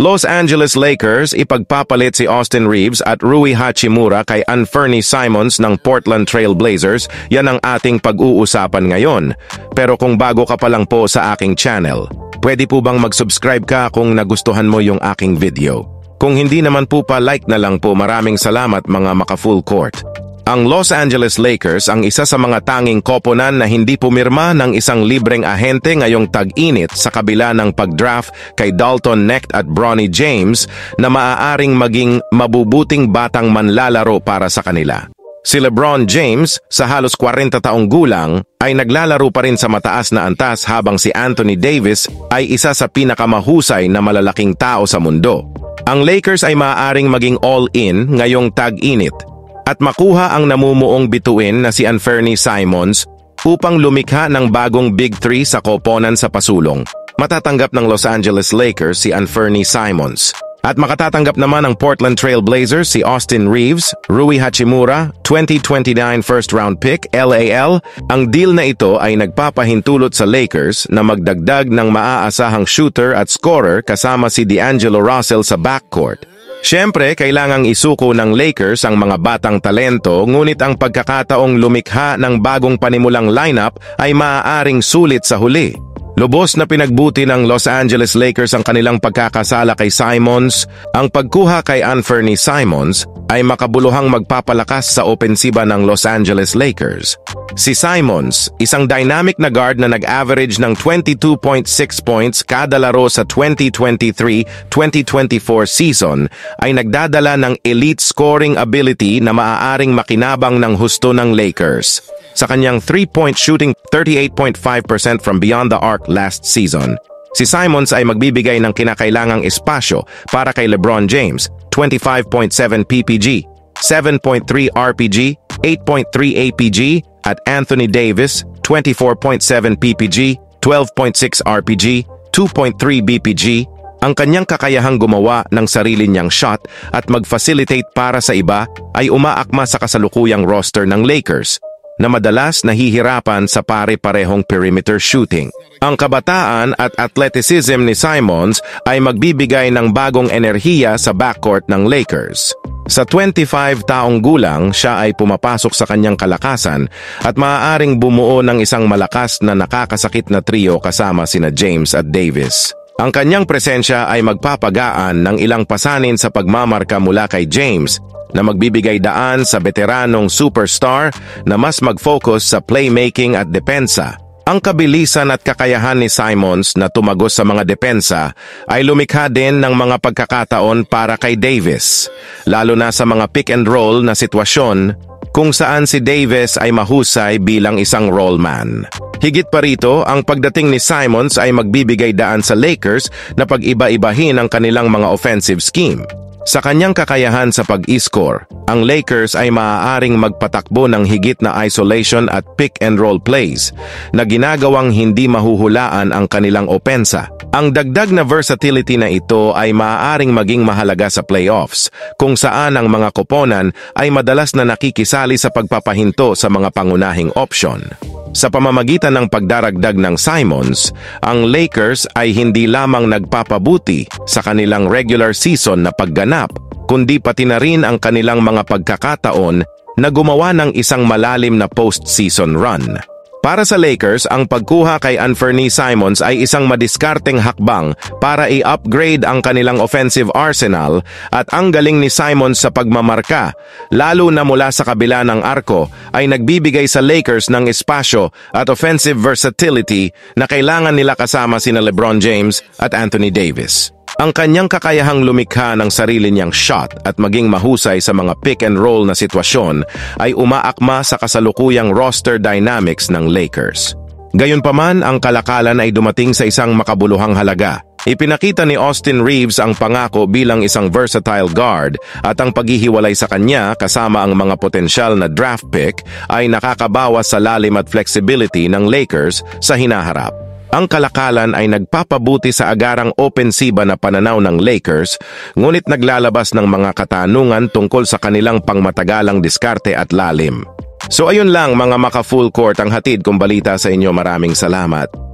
Los Angeles Lakers ipagpapalit si Austin Reeves at Rui Hachimura kay Anthony Simons ng Portland Trail Blazers. Yan ang ating pag-uusapan ngayon. Pero kung bago ka pa lang po sa aking channel, pwede po bang mag-subscribe ka kung nagustuhan mo yung aking video? Kung hindi naman po pa, like na lang po. Maraming salamat mga maka-full court. Ang Los Angeles Lakers ang isa sa mga tanging koponan na hindi pumirma ng isang libreng ahente ngayong tag-init sa kabila ng pag-draft kay Dalton Knecht at Bronny James na maaaring maging mabubuting batang manlalaro para sa kanila. Si LeBron James, sa halos 40 taong gulang, ay naglalaro pa rin sa mataas na antas habang si Anthony Davis ay isa sa pinakamahusay na malalaking tao sa mundo. Ang Lakers ay maaaring maging all-in ngayong tag-init at makuha ang namumuong bituin na si Anthony Simons upang lumikha ng bagong Big Three sa koponan sa pasulong. Matatanggap ng Los Angeles Lakers si Anthony Simons. At makatatanggap naman ng Portland Trail Blazers si Austin Reeves, Rui Hachimura, 2029 first round pick, LAL. Ang deal na ito ay nagpapahintulot sa Lakers na magdagdag ng maaasahang shooter at scorer kasama si D'Angelo Russell sa backcourt. Siyempre, kailangang isuko ng Lakers ang mga batang talento, ngunit ang pagkakataong lumikha ng bagong panimulang lineup ay maaaring sulit sa huli. Lubos na pinagbuti ng Los Angeles Lakers ang kanilang pagkakasala kay Simons. Ang pagkuha kay Anthony Simons ay makabuluhang magpapalakas sa opensiba ng Los Angeles Lakers. Si Simons, isang dynamic na guard na nag-average ng 22.6 points kada laro sa 2023-2024 season, ay nagdadala ng elite scoring ability na maaaring makinabang ng husto ng Lakers. Sa kanyang 3-point shooting 38.5% from beyond the arc last season, si Simons ay magbibigay ng kinakailangang espasyo para kay LeBron James, 25.7 PPG, 7.3 RPG, 8.3 APG, at Anthony Davis, 24.7 PPG, 12.6 RPG, 2.3 BPG, ang kanyang kakayahang gumawa ng sarili niyang shot at mag-facilitate para sa iba ay umaakma sa kasalukuyang roster ng Lakers, na madalas nahihirapan sa pare-parehong perimeter shooting. Ang kabataan at athleticism ni Simons ay magbibigay ng bagong enerhiya sa backcourt ng Lakers. Sa 25 taong gulang, siya ay pumapasok sa kanyang kalakasan at maaaring bumuo ng isang malakas na nakakasakit na trio kasama sina James at Davis. Ang kanyang presensya ay magpapagaan ng ilang pasanin sa pagmamarka mula kay James, na magbibigay daan sa veteranong superstar na mas mag-focus sa playmaking at depensa. Ang kabilisan at kakayahan ni Simons na tumagos sa mga depensa ay lumikha din ng mga pagkakataon para kay Davis, lalo na sa mga pick and roll na sitwasyon kung saan si Davis ay mahusay bilang isang rollman. Higit pa rito, ang pagdating ni Simons ay magbibigay daan sa Lakers na pag-iba-ibahin ang kanilang mga offensive scheme. Sa kanyang kakayahan sa pag-i-score, ang Lakers ay maaaring magpatakbo ng higit na isolation at pick-and-roll plays na ginagawang hindi mahuhulaan ang kanilang opensa. Ang dagdag na versatility na ito ay maaaring maging mahalaga sa playoffs, kung saan ang mga koponan ay madalas na nakikisali sa pagpapahinto sa mga pangunahing option. Sa pamamagitan ng pagdaragdag ng Simons, ang Lakers ay hindi lamang nagpapabuti sa kanilang regular season na pagganap, kundi pati na rin ang kanilang mga pagkakataon na gumawa ng isang malalim na postseason run. Para sa Lakers, ang pagkuha kay Anthony Simons ay isang madiskarteng hakbang para i-upgrade ang kanilang offensive arsenal, at ang galing ni Simons sa pagmamarka, lalo na mula sa kabila ng arko, ay nagbibigay sa Lakers ng espasyo at offensive versatility na kailangan nila kasama sina LeBron James at Anthony Davis. Ang kanyang kakayahang lumikha ng sarili niyang shot at maging mahusay sa mga pick-and-roll na sitwasyon ay umaakma sa kasalukuyang roster dynamics ng Lakers. Gayunpaman, ang kalakalan ay dumating sa isang makabuluhang halaga. Ipinakita ni Austin Reeves ang pangako bilang isang versatile guard, at ang paghihiwalay sa kanya kasama ang mga potensyal na draft pick ay nakakabawas sa lalim at flexibility ng Lakers sa hinaharap. Ang kalakalan ay nagpapabuti sa agarang opensiba na pananaw ng Lakers, ngunit naglalabas ng mga katanungan tungkol sa kanilang pangmatagalang diskarte at lalim. So ayun lang mga maka-full court ang hatid kong balita sa inyo. Maraming salamat.